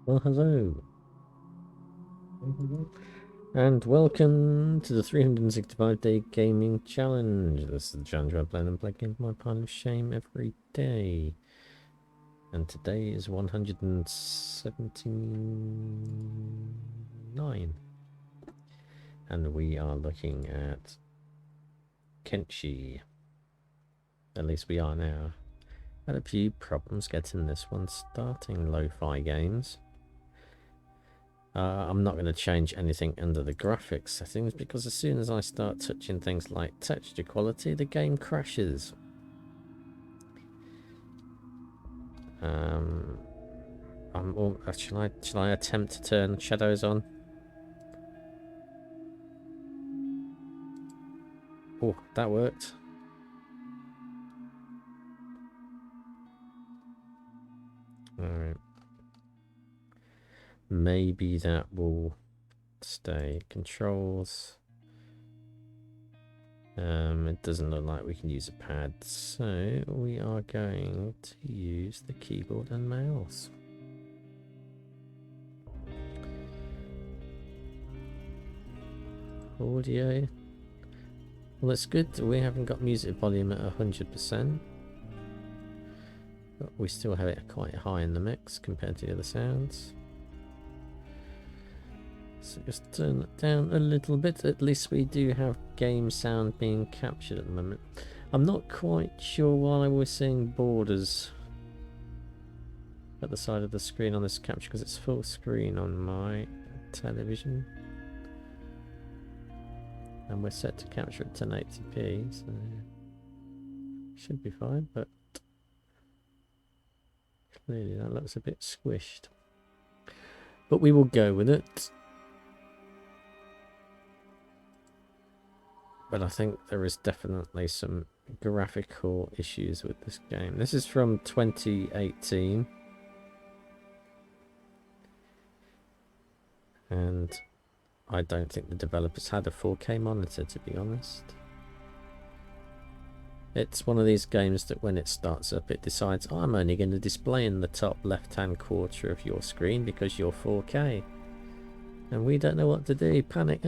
Well, hello. And welcome to the 365-day gaming challenge. This is the challenge where I plan and play against my pile of shame every day. And today is 179. And we are looking at Kenshi. At least we are now. Had a few problems getting this one starting, lo-fi games. I'm not going to change anything under the graphics settings because as soon as I start touching things like texture quality, the game crashes. Shall I attempt to turn shadows on? Oh, that worked. Alright. Maybe that will stay. Controls. It doesn't look like we can use a pad, so we are going to use the keyboard and mouse. Audio. Well, it's good that we haven't got music volume at 100%. But we still have it quite high in the mix compared to the other sounds. So just turn it down a little bit. At least we do have game sound being captured at the moment. I'm not quite sure why we're seeing borders at the side of the screen on this capture, because it's full screen on my television. And we're set to capture at 1080p, so should be fine, but clearly that looks a bit squished. But we will go with it. But I think there is definitely some graphical issues with this game. This is from 2018. And I don't think the developers had a 4K monitor, to be honest. It's one of these games that when it starts up, it decides, oh, I'm only going to display in the top left-hand quarter of your screen because you're 4K. And we don't know what to do. Panic.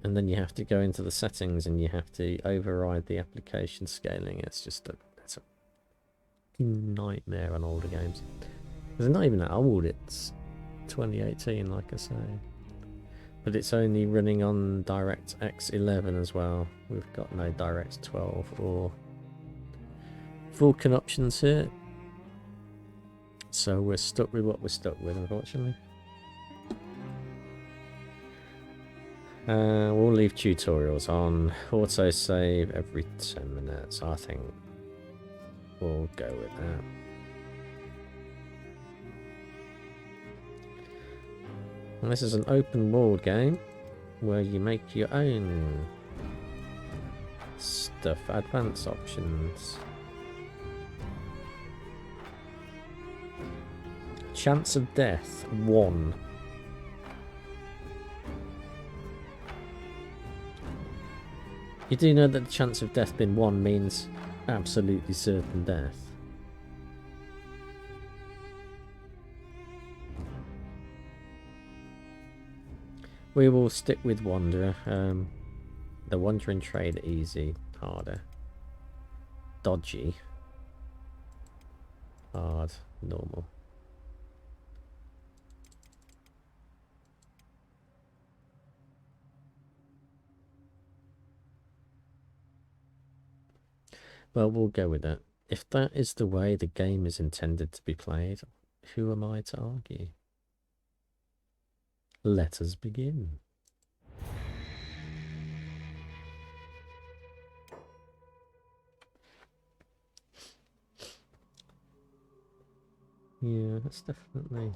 And then you have to go into the settings and you have to override the application scaling. It's a nightmare on older games. It's not even that old, it's 2018, like I say. But it's only running on DirectX 11 as well. We've got no Direct 12 or Vulkan options here. So we're stuck with what we're stuck with, unfortunately. We'll leave tutorials on. Autosave every 10 minutes. I think we'll go with that. And this is an open world game where you make your own stuff. Advanced options. Chance of death 1. You do know that the chance of death being 1 means absolutely certain death. We will stick with Wanderer. The Wandering Trade, easy, harder. Dodgy. Hard, normal. Well, we'll go with that. If that is the way the game is intended to be played, who am I to argue? Let us begin. Yeah, that's definitely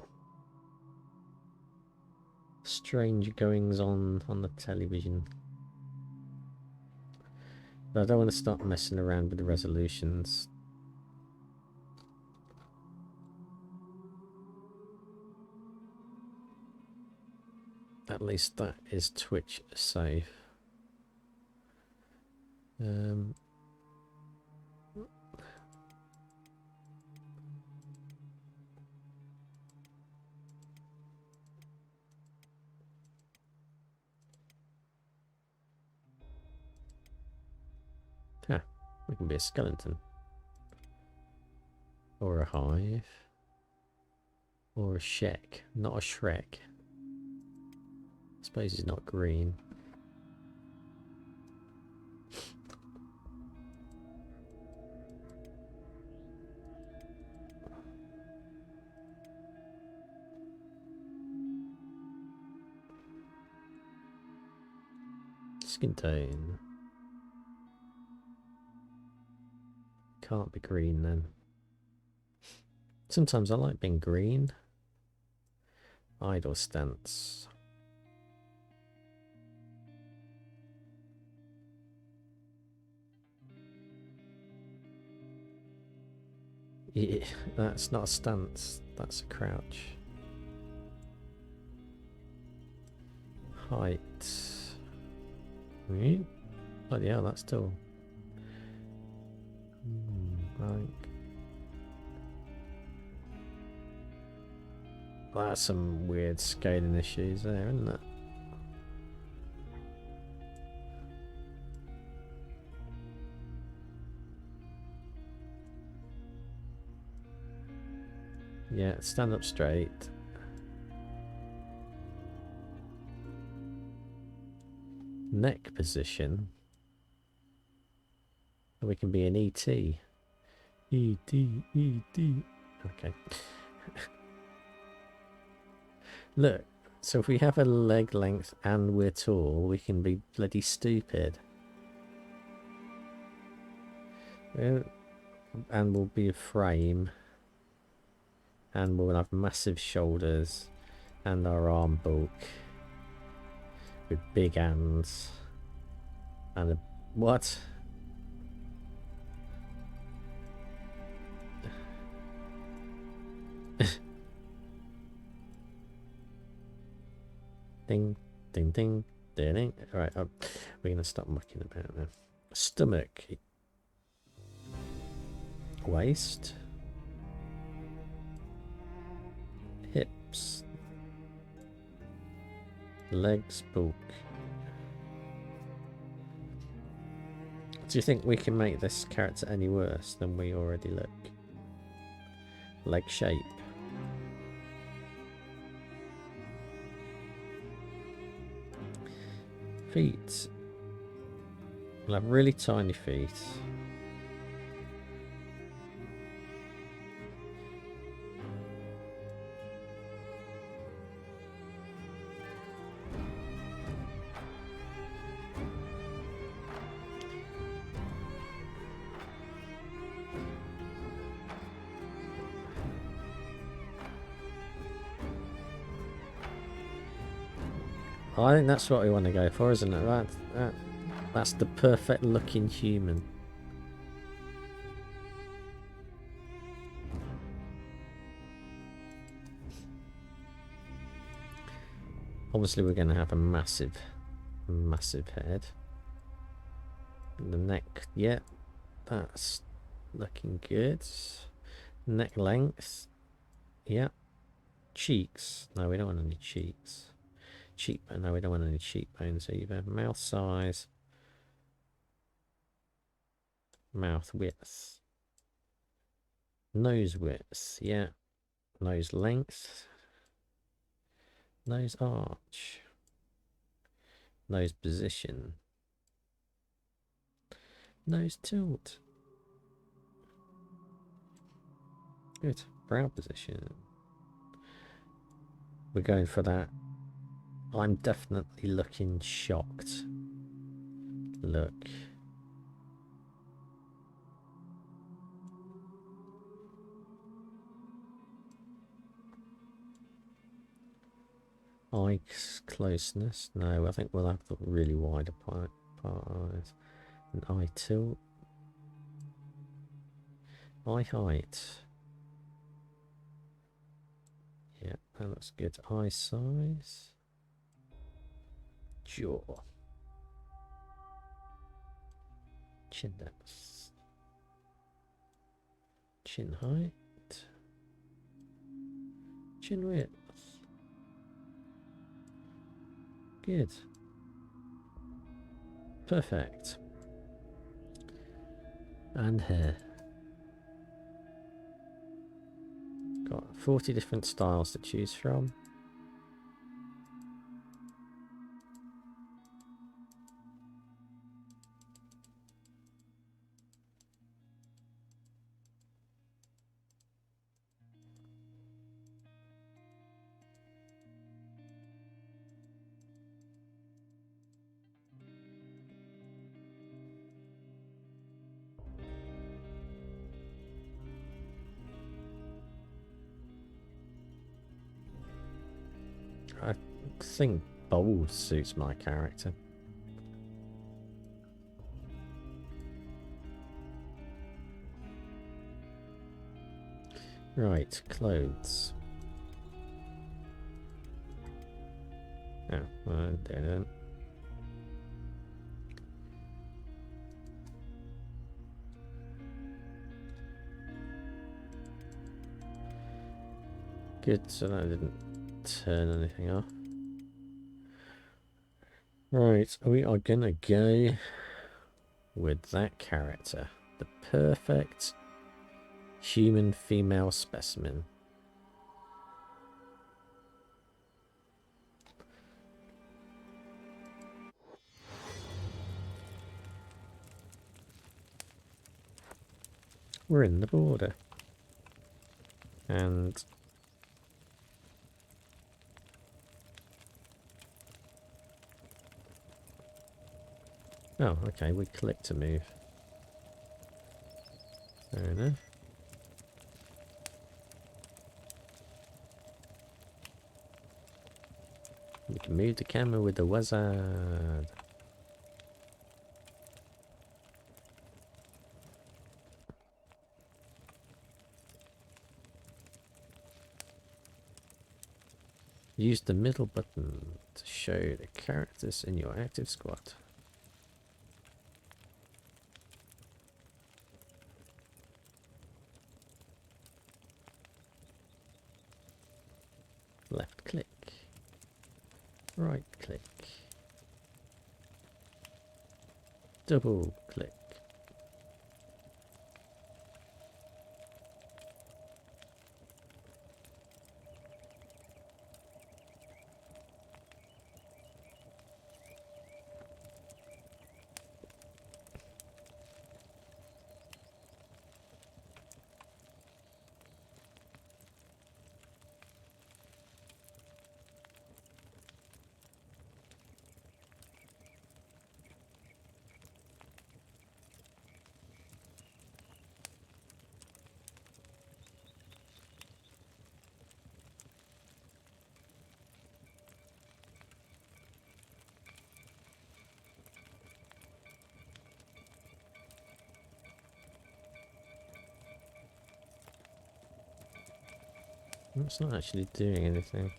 strange goings on the television. But I don't want to start messing around with the resolutions. At least that is Twitch safe. We can be a skeleton. Or a hive. Or a Shek. Not a Shrek. I suppose he's not green. Skin tone. Can't be green then. Sometimes I like being green. Idle stance. Yeah, that's not a stance. That's a crouch. Height. But yeah, that's still. That's some weird scaling issues there, isn't it? Yeah, stand up straight. Neck position. We can be an ET. ET, ET. Okay. Look, so if we have a leg length and we're tall, we can be bloody stupid. And we'll be a frame. And we'll have massive shoulders. And our arm bulk. With big hands. And a... What? Ding, ding, ding, ding, ding. Alright, we're going to stop mucking about now. Stomach. Waist. Hips. Legs, bulk. Do you think we can make this character any worse than we already look? Leg shape. Feet. We'll have really tiny feet. I think that's what we want to go for, isn't it? That's the perfect looking human. Obviously we're going to have a massive head. The neck, yeah, that's looking good. Neck length, yeah. Cheeks, no, we don't want any cheeks. Cheekbone, no, we don't want any cheekbones either. Mouth size. Mouth width. Nose width, yeah. Nose length. Nose arch. Nose position. Nose tilt. Good. Brow position. We're going for that. I'm definitely looking shocked. Look. Eye closeness. No, I think we'll have the really wide apart eyes. And eye tilt. Eye height. Yeah, that looks good. Eye size. Jaw. Chin depth. Chin height. Chin width. Good. Perfect. And hair. Got 40 different styles to choose from. I think bold suits my character. Right, clothes. Oh, well, I didn't. Good, so that didn't turn anything off. Right, we are gonna go with that character. The perfect human female specimen. We're in the border. And oh, okay, we click to move. Fair enough. You can move the camera with the wizard. Use the middle button to show the characters in your active squad. Left click. Right click. Double click. It's not actually doing anything.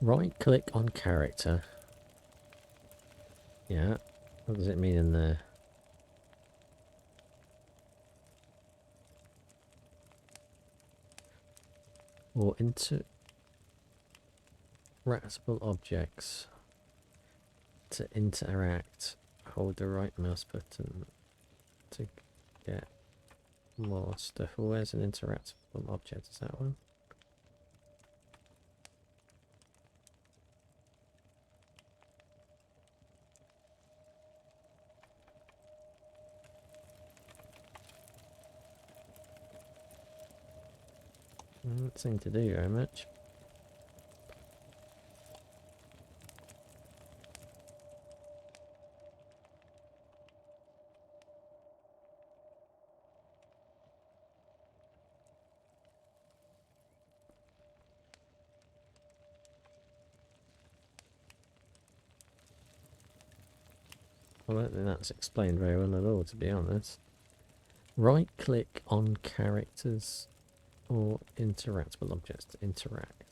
Right click on character. Yeah. What does it mean in there? Or interactable objects. To interact, hold the right mouse button to get more stuff. Where's an interactable object? Is that one? Doesn't seem to do very much. I don't think that's explained very well at all, to be honest. Right click on characters or interactable objects to interact.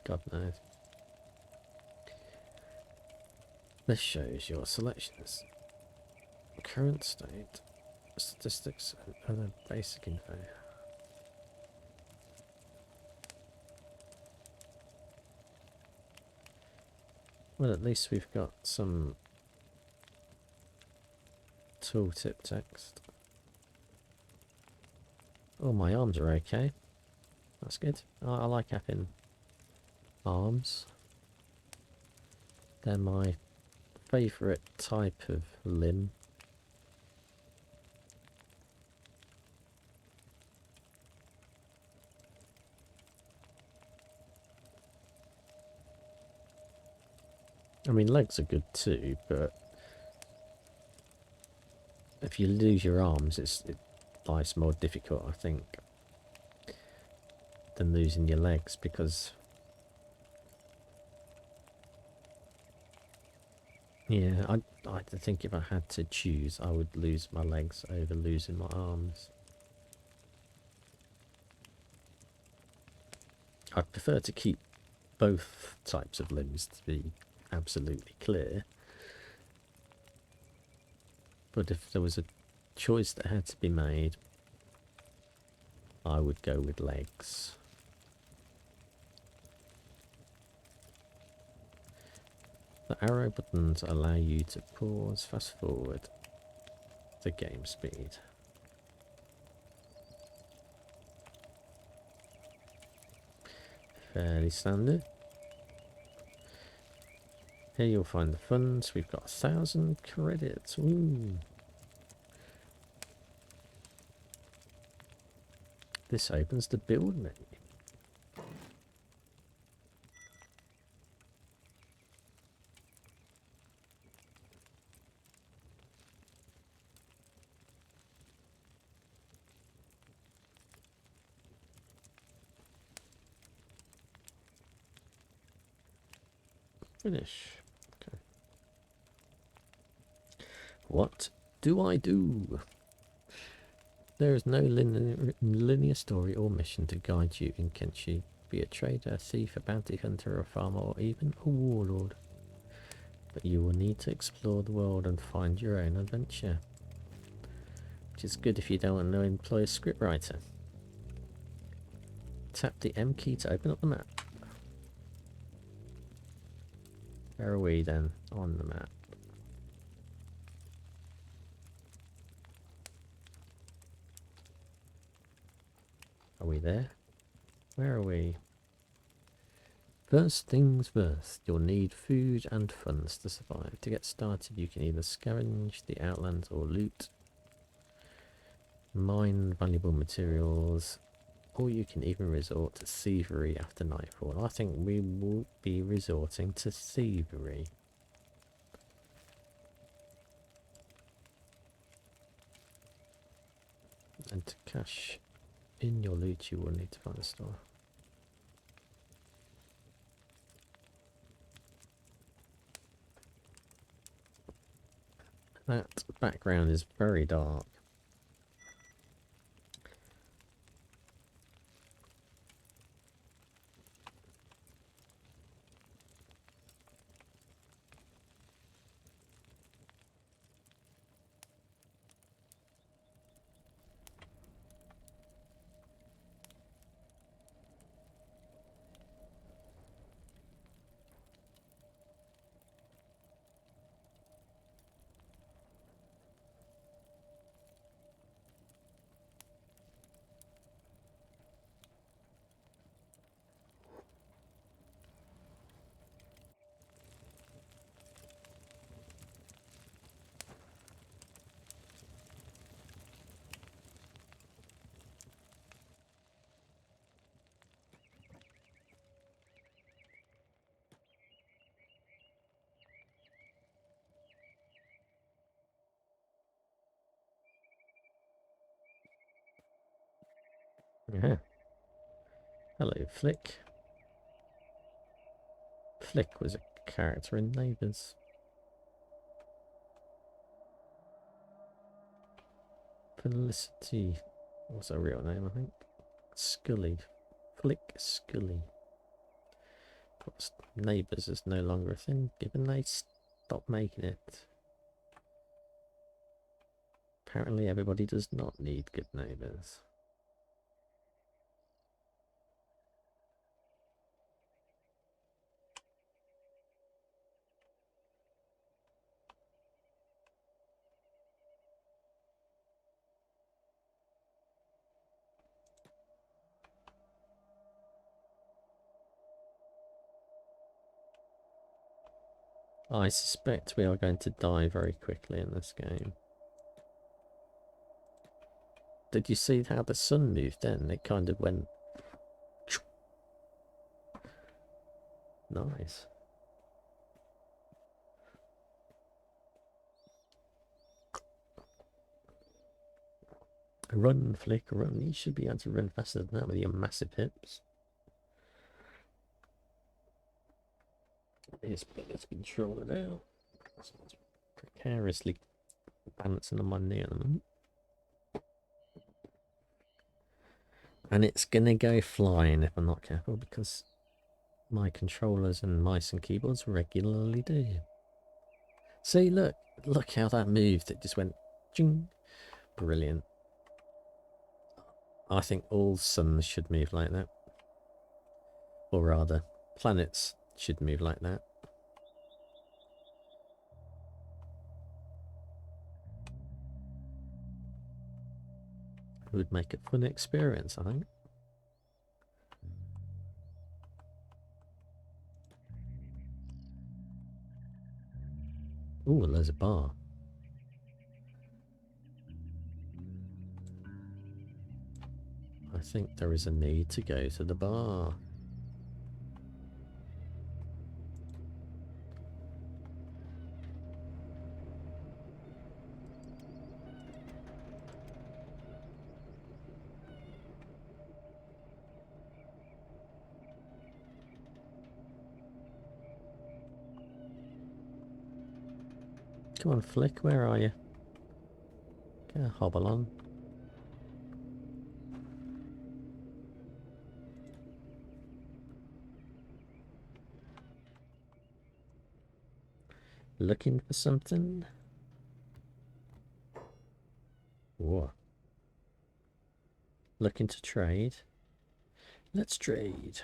God knows. This shows your selections. Current state. Statistics and other basic info. Well, at least we've got some tooltip text. Oh, my arms are okay. That's good. I like having arms. They're my favourite type of limb. I mean, legs are good too, but if you lose your arms, life's more difficult, I think, than losing your legs, because yeah, I think if I had to choose, I would lose my legs over losing my arms. I'd prefer to keep both types of limbs, to be absolutely clear. But if there was a choice that had to be made, I would go with legs. The arrow buttons allow you to pause, fast forward the game speed. Fairly standard. Here you'll find the funds. We've got 1,000 credits. Ooh. This opens the build menu. Finish. Okay. What do I do? There is no linear story or mission to guide you in Kenshi. Be a trader, a thief, a bounty hunter, a farmer, or even a warlord. But you will need to explore the world and find your own adventure. Which is good if you don't want to employ a scriptwriter. Tap the M key to open up the map. Where are we then on the map? Are we there? Where are we? First things first, you'll need food and funds to survive. To get started, you can either scavenge the outlands or loot, mine valuable materials, or you can even resort to thievery after nightfall. I think we will be resorting to thievery. And to cash in your loot, you will need to find a store. That background is very dark. Yeah. Hello, Flick. Flick was a character in Neighbours. Felicity was a real name, I think. Scully. Flick Scully. Neighbours is no longer a thing, given they stopped making it. Apparently everybody does not need good neighbours. I suspect we are going to die very quickly in this game. Did you see how the sun moved in? It kind of went... Nice. Run, Flick, run. You should be able to run faster than that with your massive hips. Let's control it out. Precariously balancing on my knee at the moment. And it's gonna go flying if I'm not careful, because my controllers and mice and keyboards regularly do. See, look how that moved. It just went ching. Brilliant. I think all suns should move like that. Or rather, planets should move like that. It would make a fun experience, I think. Ooh, there's a bar. I think there is a need to go to the bar. Come on, Flick, where are you? Get a hobble on. Looking for something? Whoa. Looking to trade? Let's trade.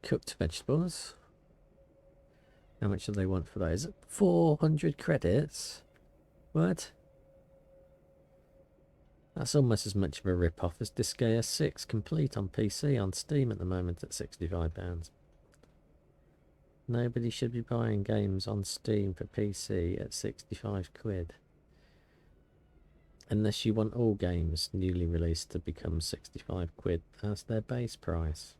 Cooked vegetables. How much do they want for those? 400 credits? What? That's almost as much of a rip-off as Disgaea 6 complete on PC on Steam at the moment at £65. Nobody should be buying games on Steam for PC at 65 quid. Unless you want all games newly released to become 65 quid as their base price.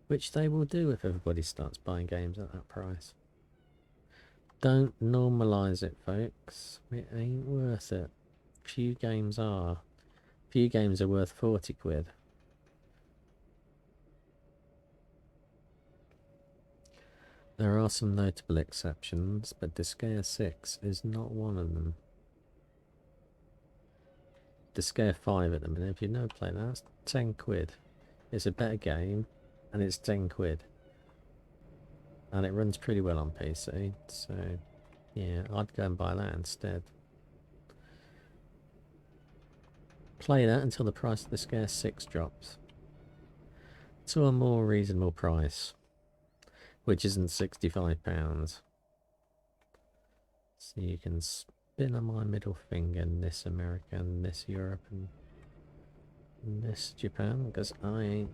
Which they will do if everybody starts buying games at that price. Don't normalise it, folks. It ain't worth it. Few games are. Few games are worth 40 quid. There are some notable exceptions, but Disgaea 6 is not one of them. Disgaea 5 at the minute, if you've never played that, that's 10 quid. It's a better game, and it's 10 quid. And it runs pretty well on PC, so yeah, I'd go and buy that instead. Play that until the price of Disgaea 6 drops to a more reasonable price, which isn't £65. So you can spin on my middle finger, and this America, and this Europe, and this Japan, because I ain't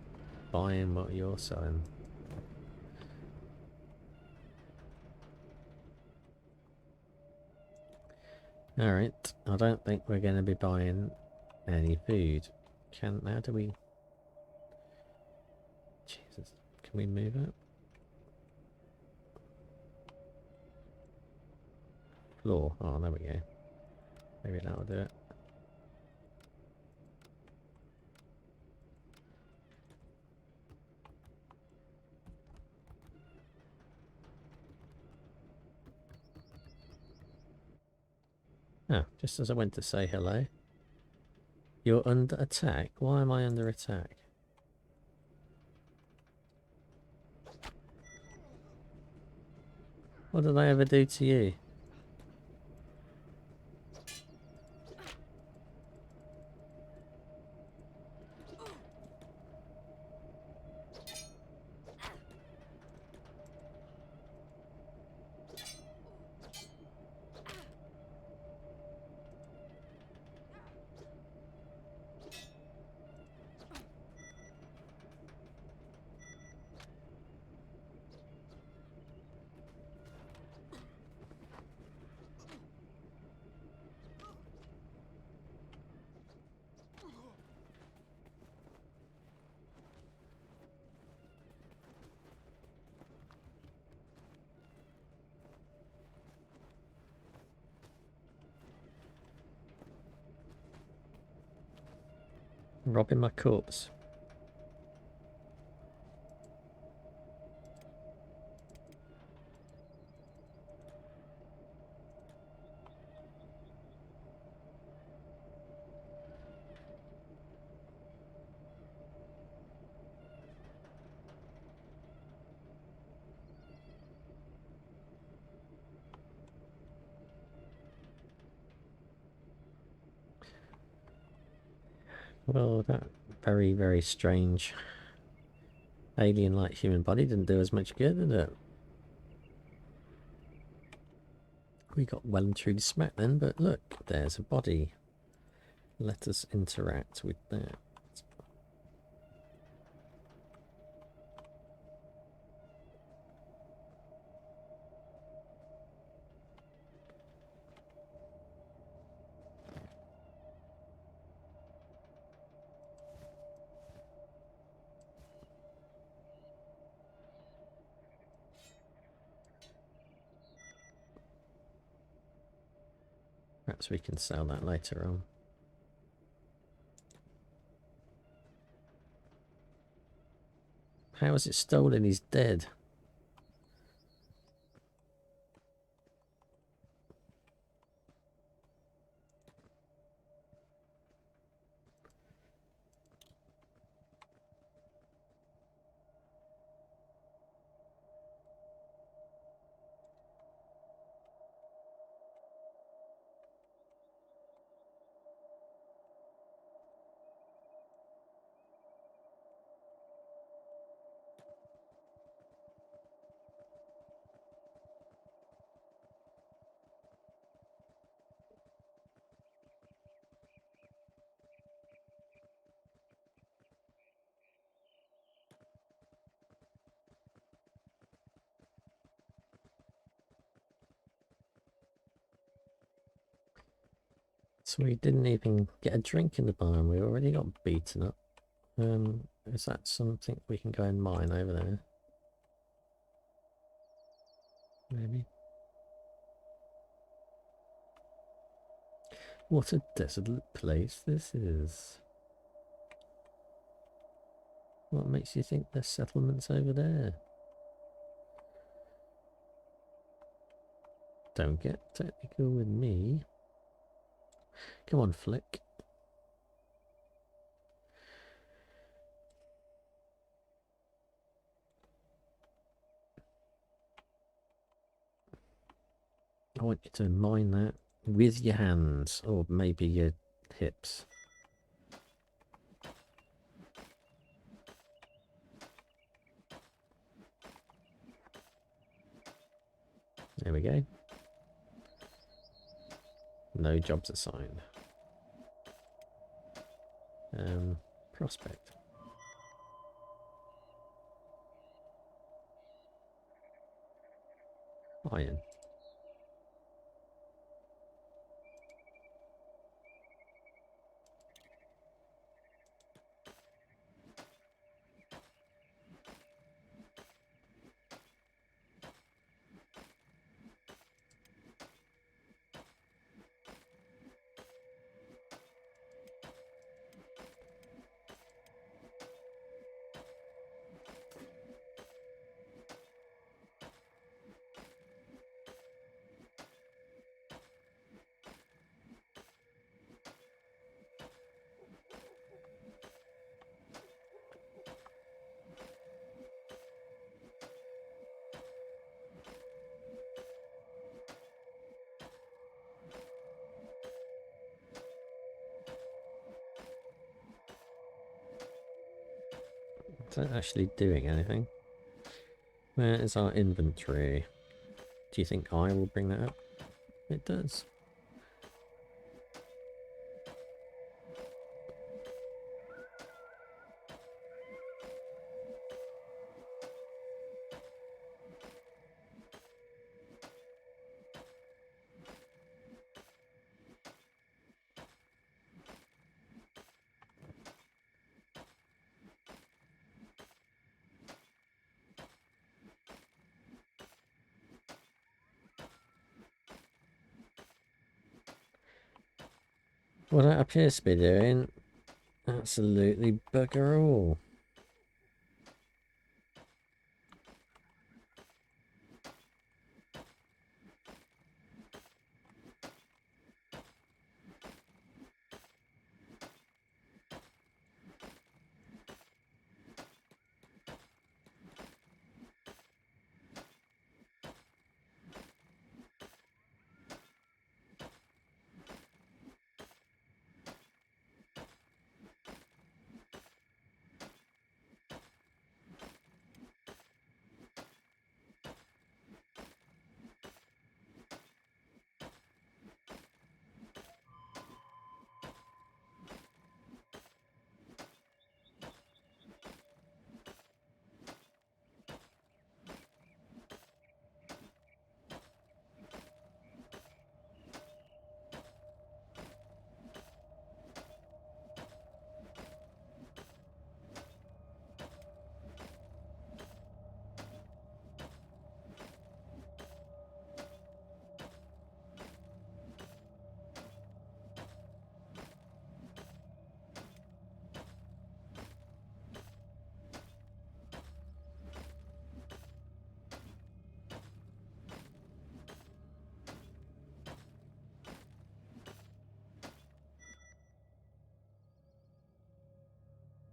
buying what you're selling. Alright, I don't think we're going to be buying any food. How do we... Jesus, can we move it? Floor, oh there we go. Maybe that'll do it. Oh, just as I went to say hello. You're under attack? Why am I under attack? What did I ever do to you? Robbing my corpse. Well, that very, very strange alien-like human body didn't do as much good, did it? We got well and truly smacked then, but look, there's a body. Let us interact with that. Perhaps we can sell that later on. How is it stolen? He's dead. So we didn't even get a drink in the bar and we already got beaten up. Is that something we can go and mine over there? Maybe. What a desolate place this is. What makes you think there's settlements over there? Don't get technical with me. Come on, Flick. I want you to mine that with your hands, or maybe your hips. There we go. No jobs assigned. Prospect. Iron. that actually doing anything? Where is our inventory? Do you think I will bring that up? It does. What that appears to be doing, absolutely bugger all.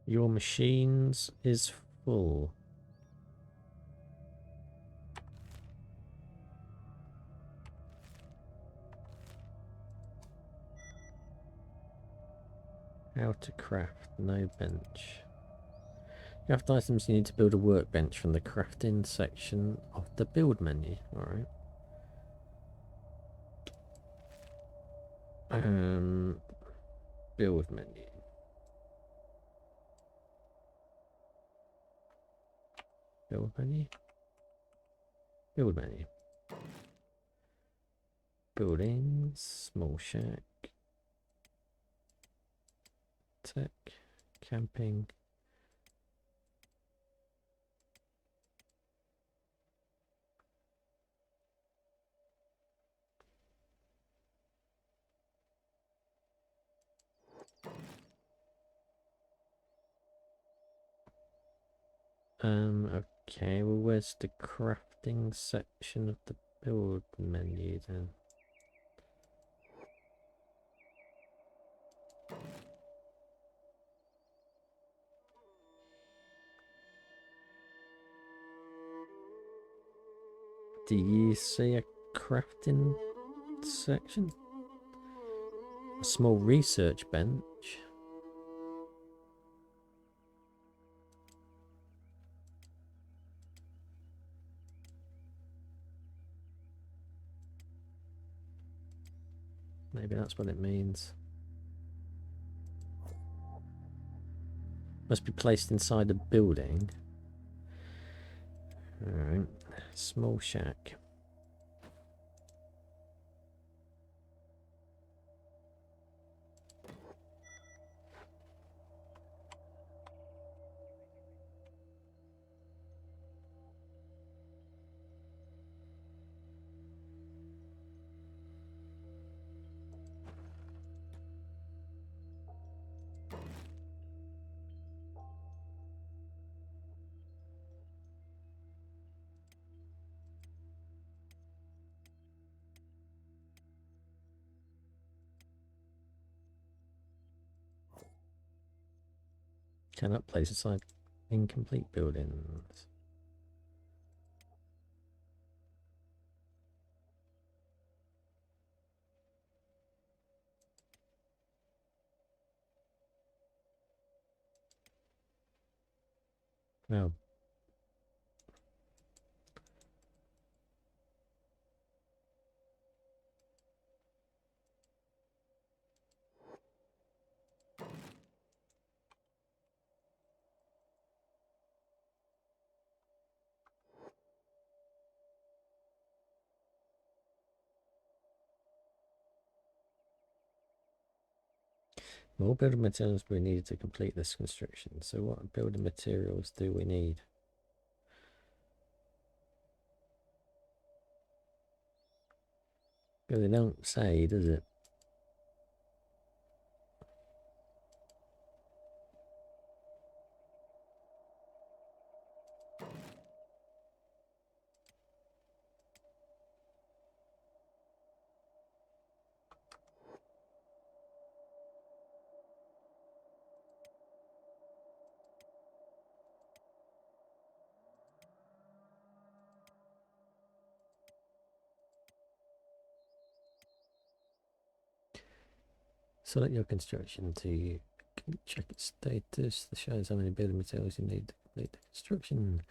Your machines is full. How to craft, no bench. Craft items, you need to build a workbench from the crafting section of the build menu. Alright. Build menu. Build menu. Build menu. Buildings, small shack, tech, camping. Okay, well where's the crafting section of the build menu then? Do you see a crafting section? A small research bench? Maybe that's what it means. Must be placed inside a building. Alright. Small shack. Cannot place aside incomplete buildings. Oh. More building materials we need to complete this construction. So what building materials do we need? Because they don't say, does it? Select your construction to check its status. This shows how many building materials you need to complete the construction.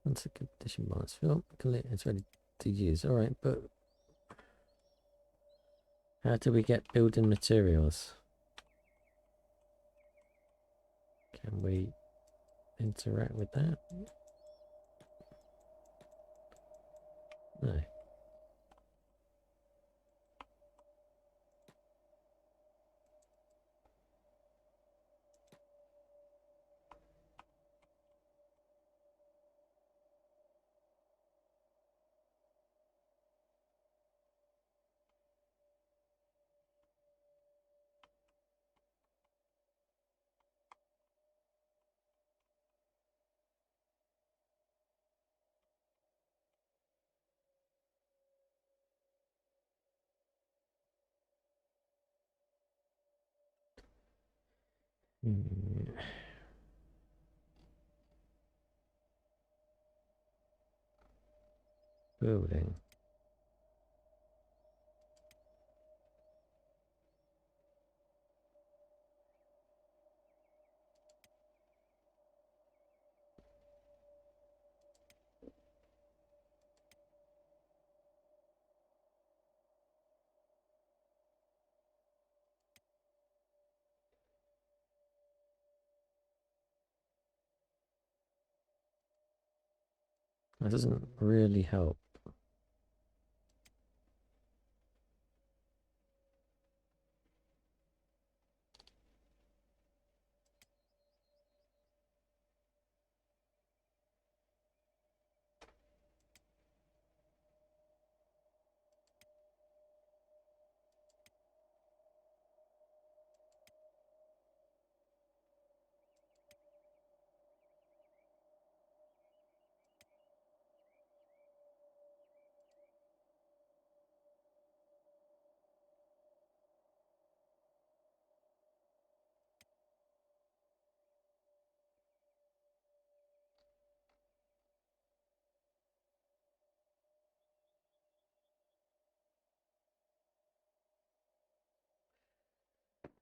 Once the condition marks fill, it's ready to use. Alright, but how do we get building materials? Can we interact with that? No. Building. That doesn't really help.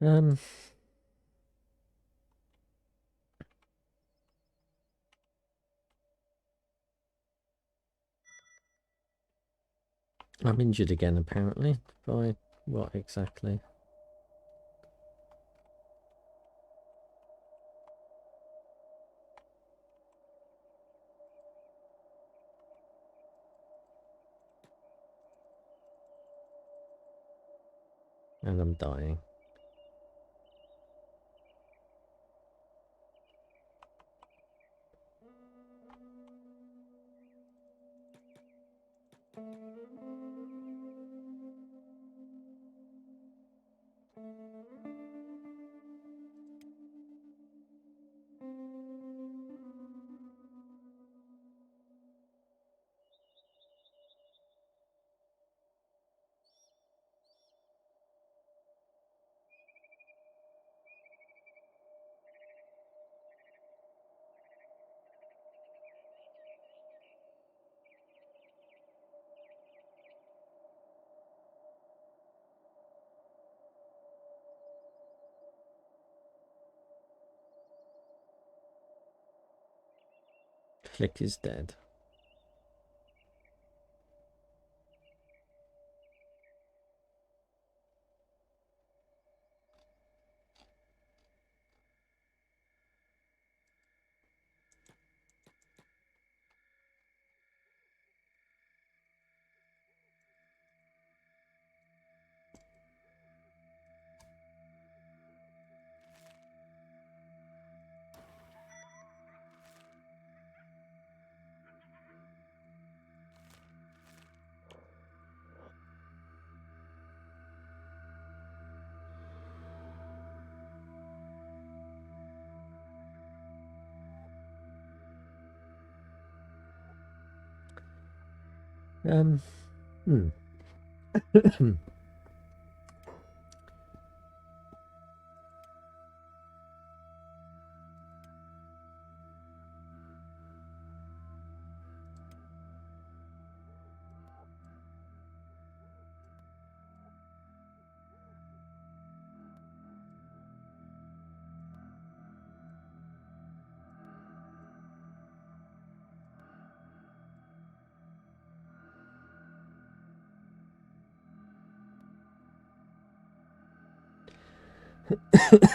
I'm injured again apparently. By what exactly? And I'm dying. Click is dead.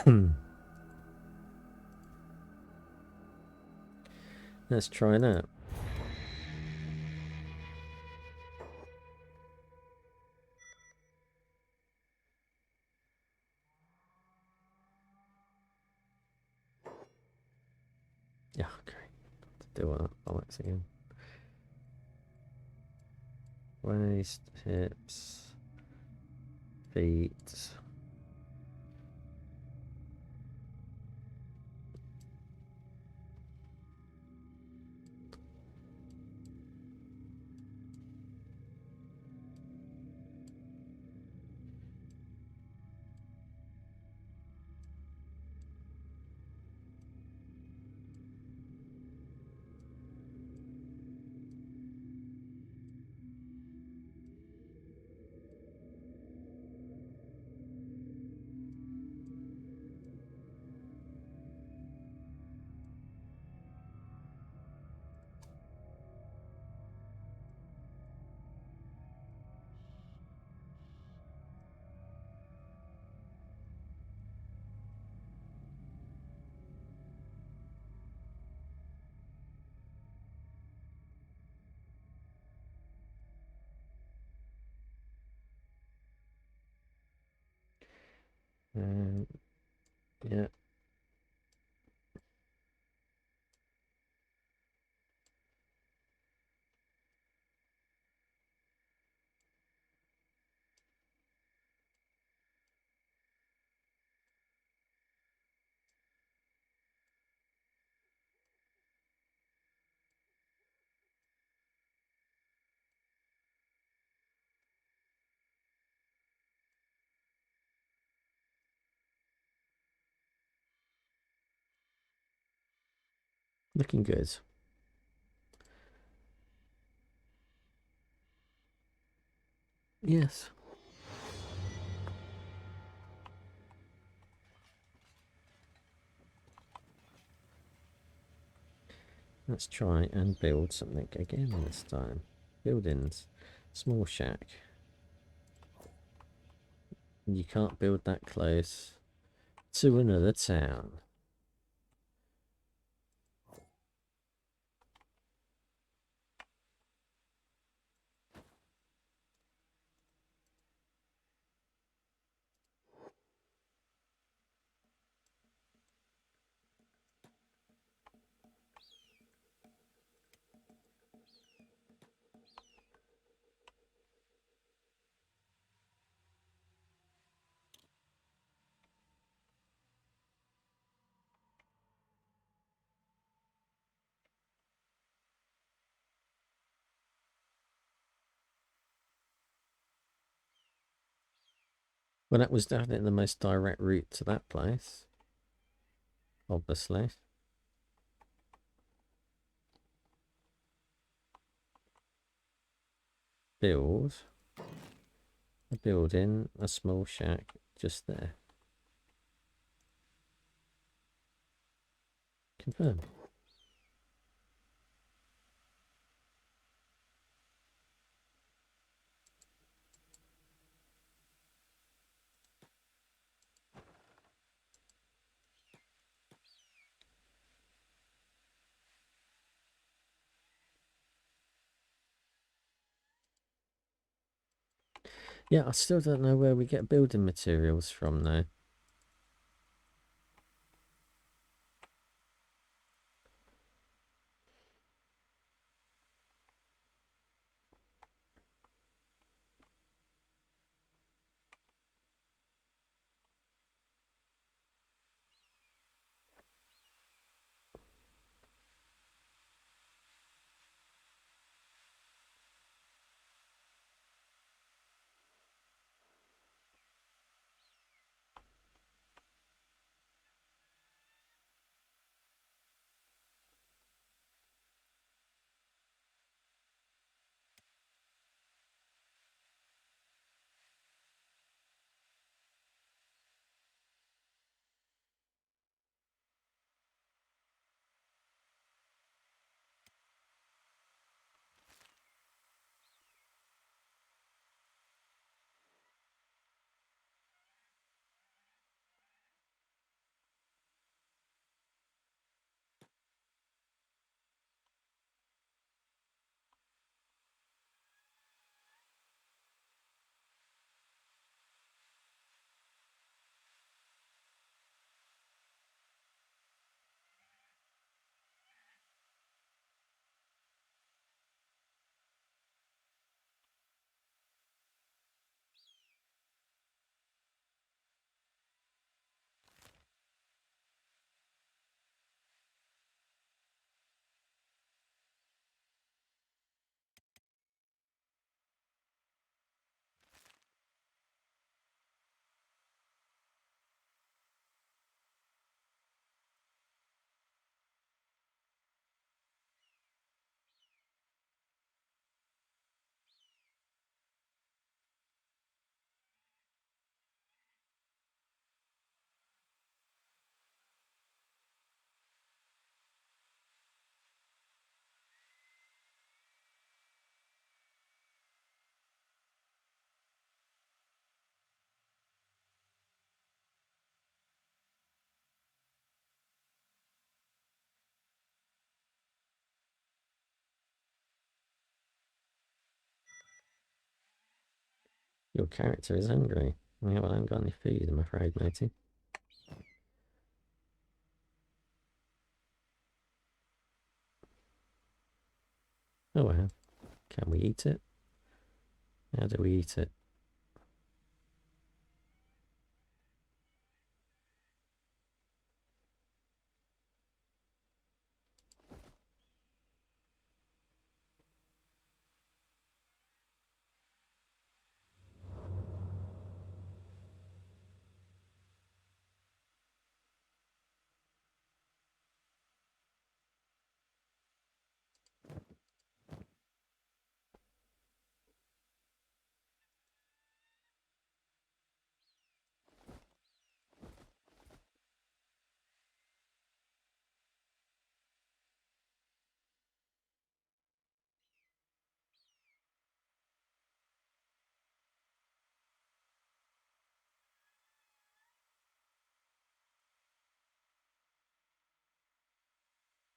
Hmm. Let's try that. Yeah, great. Do what? Bollocks again. Waist, hips, feet. Yeah. Looking good. Yes. Let's try and build something again this time. Buildings. Small shack. You can't build that close to another town. Well, that was definitely the most direct route to that place. Obviously. Build a building, a small shack just there. Confirm. Yeah, I still don't know where we get building materials from though. Your character is hungry. Yeah, well, I haven't got any food, I'm afraid, matey. Oh well. Can we eat it? How do we eat it?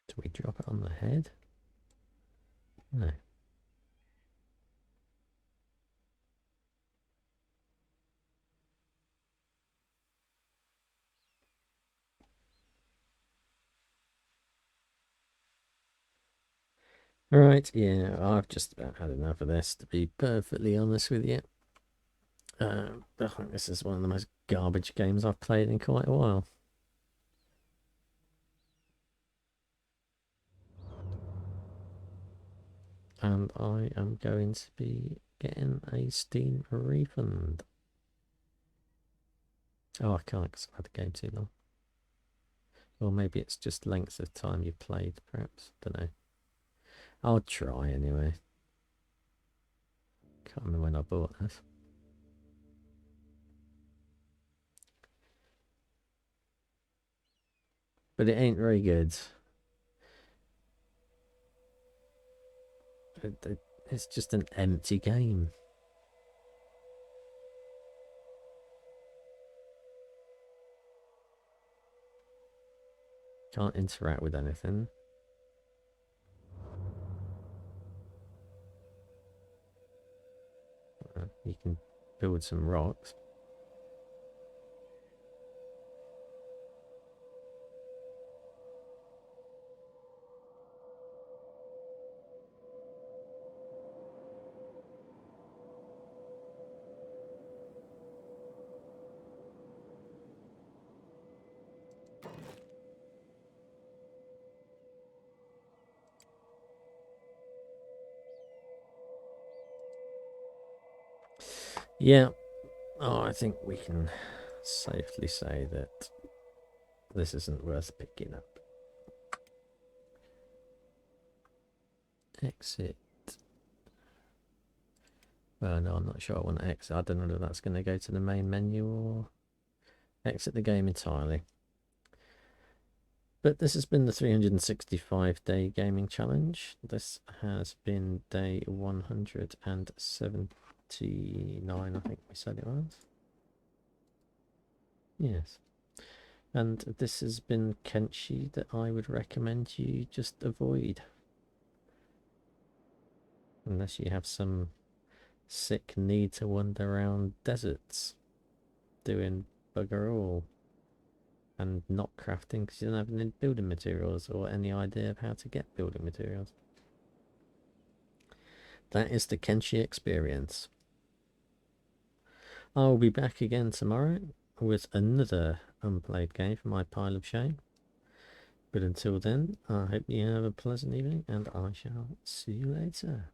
Do we drop it on the head? No. Right, yeah, I've just about had enough of this, to be perfectly honest with you. I think this is one of the most garbage games I've played in quite a while. And I am going to be getting a Steam refund. Oh, I can't because I've had the game too long. Or maybe it's just length of time you played, perhaps. Don't know. I'll try anyway. Can't remember when I bought this. But it ain't very good. It's just an empty game. Can't interact with anything. You can build some rocks. Yeah, I think we can safely say that this isn't worth picking up. Exit. Well, no, I'm not sure I want to exit. I don't know if that's going to go to the main menu or exit the game entirely. But this has been the 365-day gaming challenge. This has been day 179, I think we said it was. Yes. And this has been Kenshi that I would recommend you just avoid. Unless you have some sick need to wander around deserts doing bugger all and not crafting because you don't have any building materials or any idea of how to get building materials. That is the Kenshi experience. I'll be back again tomorrow with another unplayed game for my pile of shame. But until then, I hope you have a pleasant evening and I shall see you later.